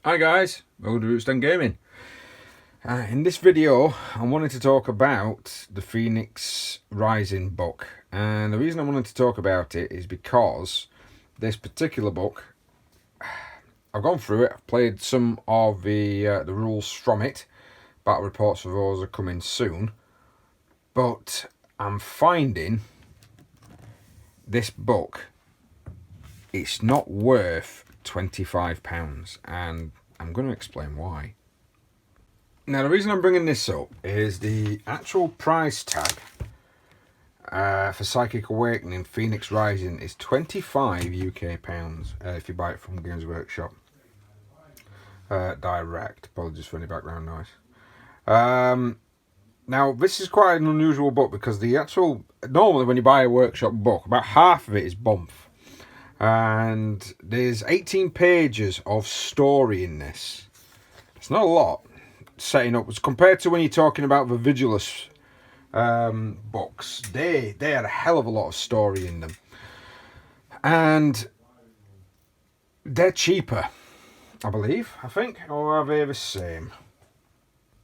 Hi guys, welcome to Rootstem Gaming. In this video I wanted to talk about the Phoneix Rising book, and the reason I wanted to talk about it is because this particular book, I've gone through it, I've played some of the rules from it. Battle reports for those are coming soon, but I'm finding this book, it's not worth £25, and I'm going to explain why. Now, the reason I'm bringing this up is the actual price tag for Psychic Awakening Phoneix Rising is £25 UK if you buy it from Games Workshop direct. Apologies for any background noise. Now, this is quite an unusual book because the actual, normally when you buy a workshop book, about half of it is bump. And there's 18 pages of story in this. It's not a lot setting up as compared to when you're talking about the Vigilus books. They had a hell of a lot of story in them, and they're cheaper, I think, or are they the same?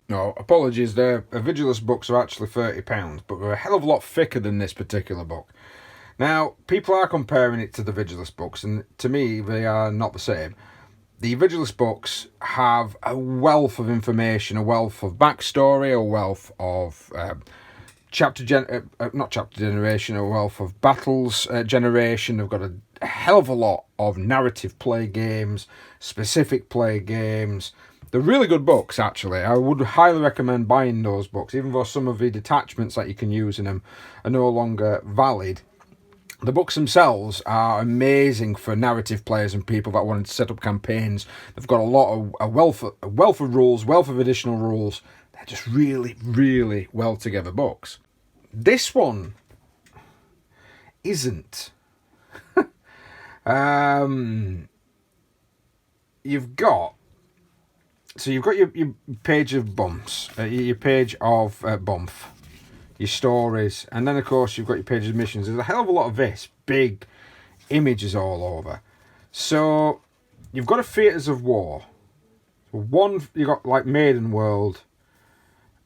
No, apologies, the Vigilus books are actually £30, but they're a hell of a lot thicker than this particular book. Now, people are comparing it to the Vigilus books, and to me, they are not the same. The Vigilus books have a wealth of information, a wealth of backstory, a wealth of not chapter generation, a wealth of battles generation. They've got a hell of a lot of narrative play games, specific play games. They're really good books, actually. I would highly recommend buying those books, even though some of the detachments that you can use in them are no longer valid. The books themselves are amazing for narrative players and people that wanted to set up campaigns. They've got a wealth of rules, wealth of additional rules. They're just really, really well together books. This one isn't. You've got your page of bumps, your page of bump, your stories, and then of course you've got your pages of missions. There's a hell of a lot of this, big images all over. So you've got a theatres of war. One, you've got like Maiden World,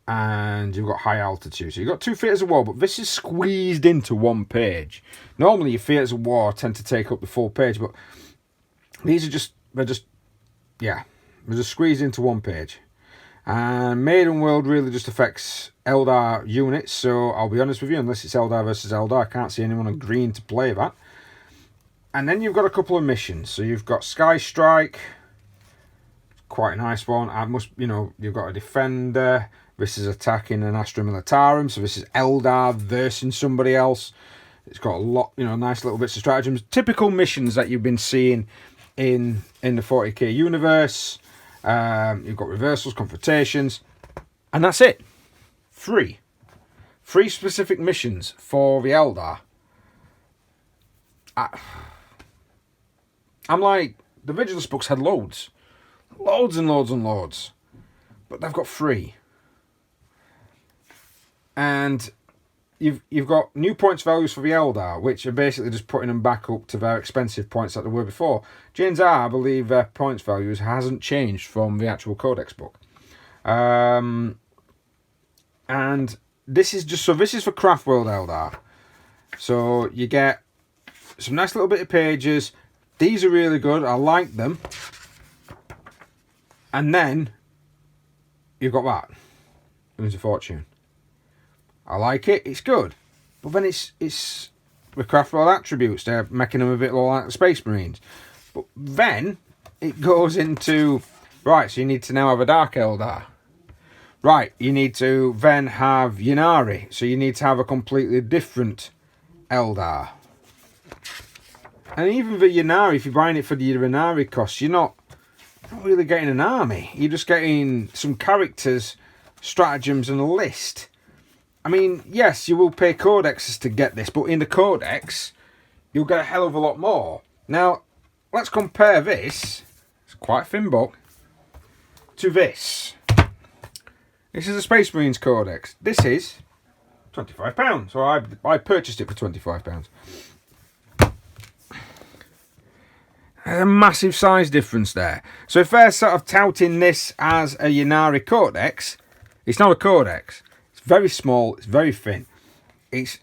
and you've got High Altitude. So you've got two theatres of war, but this is squeezed into one page. Normally your theatres of war tend to take up the full page, but these are they're just squeezed into one page. And Maiden World really just affects Eldar units, so I'll be honest with you, unless it's Eldar versus Eldar, I can't see anyone agreeing to play that. And then you've got a couple of missions. So you've got Sky Strike, quite a nice one. You've got a defender. This is attacking an Astra Militarum, so this is Eldar versus somebody else. It's got a lot, nice little bits of stratagems. Typical missions that you've been seeing in the 40k universe. You've got reversals, confrontations, and that's it. Three specific missions for the Eldar. I'm like, the Vigilus books had loads and loads, but they've got 3. And you've got new points values for the Eldar, which are basically just putting them back up to their expensive points that they were before. Jane's I believe their points values hasn't changed from the actual Codex book. And this is for Craft World Eldar. So you get some nice little bit of pages. These are really good. I like them. And then you've got that. Runes of Fortune. I like it, it's good. But then it's the Craft World attributes, they're making them a bit like the Space Marines. But then it goes into, right, so you need to now have a Dark Eldar. Right, you need to then have Ynnari, so you need to have a completely different Eldar. And even the Ynnari, if you're buying it for the Ynnari cost, you're not really getting an army. You're just getting some characters, stratagems, and a list. I mean, yes, you will pay codexes to get this, but in the codex, you'll get a hell of a lot more. Now, let's compare this, it's quite a thin book, to this. This is a Space Marines codex. This is £25, so I purchased it for £25. There's a massive size difference there. So if they're sort of touting this as a Ynnari Codex, it's not a Codex. It's very small, it's very thin. It's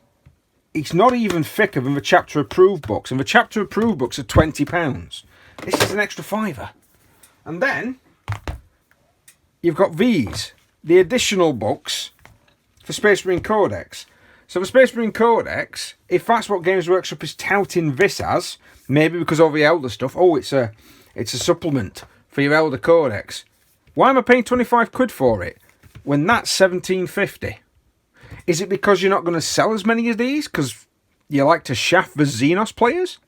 not even thicker than the chapter approved books, and the chapter approved books are £20. This is an extra £5. And then you've got these, the additional books for Space Marine Codex. So the Space Marine Codex, if that's what Games Workshop is touting this as, maybe because of the Eldar stuff, oh, it's a supplement for your Eldar Codex. Why am I paying 25 quid for it when that's 17.50? Is it because you're not going to sell as many of these because you like to shaft the Xenos players?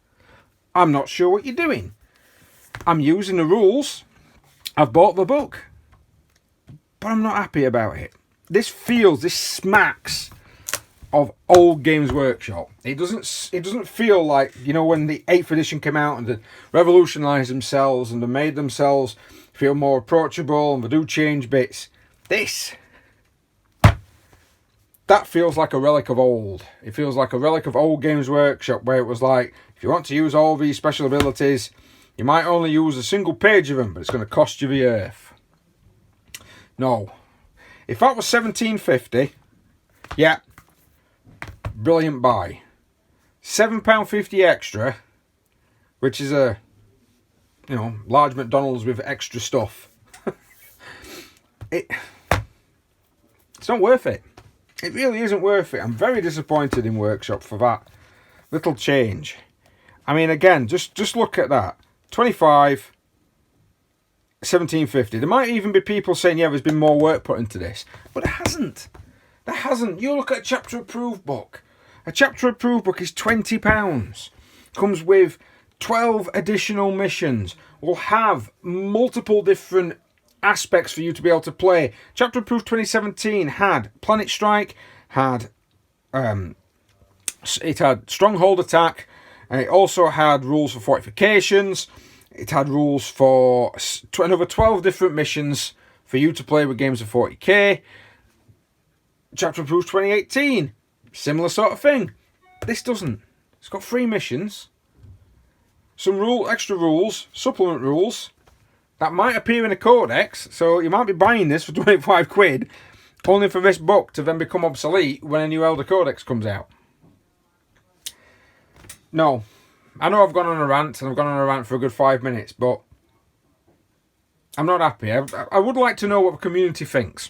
I'm not sure what you're doing. I'm using the rules. I've bought the book, but I'm not happy about it. This smacks of old Games Workshop. It doesn't feel like, you know, when the 8th edition came out and they revolutionised themselves and they made themselves feel more approachable and they do change bits. That feels like a relic of old. It feels like a relic of old Games Workshop, where it was like, if you want to use all these special abilities, you might only use a single page of them, but it's going to cost you the earth. No. If that was £17.50, yeah, brilliant buy. £7.50 extra, which is a, you know, large McDonald's with extra stuff. It's not worth it. It really isn't worth it. I'm very disappointed in Workshop for that little change. I mean, again, just look at that. 25, 17.50. There might even be people saying, yeah, there's been more work put into this. But it hasn't. There hasn't. You look at a chapter approved book. A chapter approved book is £20. Comes with 12 additional missions. Will have multiple different aspects for you to be able to play. Chapter approved 2017 had Planet Strike, it had Stronghold Attack, and it also had rules for fortifications. It had rules for another 12 different missions for you to play with Games of 40k. Chapter approved 2018, similar sort of thing. This doesn't. It's got 3 missions, some extra rules, supplement rules that might appear in a codex, so you might be buying this for 25 quid, only for this book to then become obsolete when a new Eldar Codex comes out. No. I know I've gone on a rant, and I've gone on a rant for a good 5 minutes, but I'm not happy. I would like to know what the community thinks.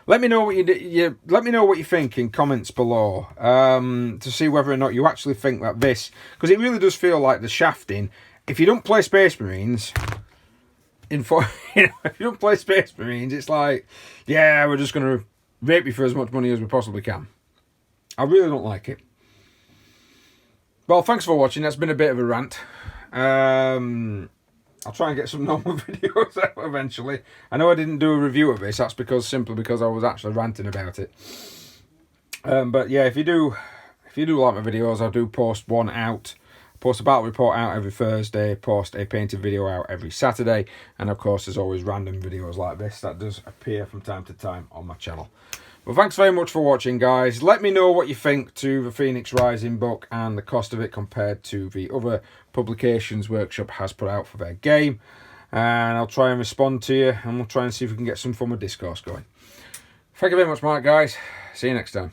Let me know what let me know what you think in comments below, to see whether or not you actually think that this, because it really does feel like the shafting. If you don't play Space Marines, if you don't play Space Marines, it's like, yeah, we're just going to rape you for as much money as we possibly can. I really don't like it. Well, thanks for watching. That's been a bit of a rant. I'll try and get some normal videos out eventually. I know I didn't do a review of this. That's simply because I was actually ranting about it. But yeah, if you do like my videos, I do post one out. Post a battle report out every Thursday, post a painted video out every Saturday, and of course there's always random videos like this that does appear from time to time on my channel. Well, thanks very much for watching, guys. Let me know what you think to the Phoneix Rising book and the cost of it compared to the other publications Workshop has put out for their game, and I'll try and respond to you, and we'll try and see if we can get some form of discourse going. Thank you very much, Mark, guys. See you next time.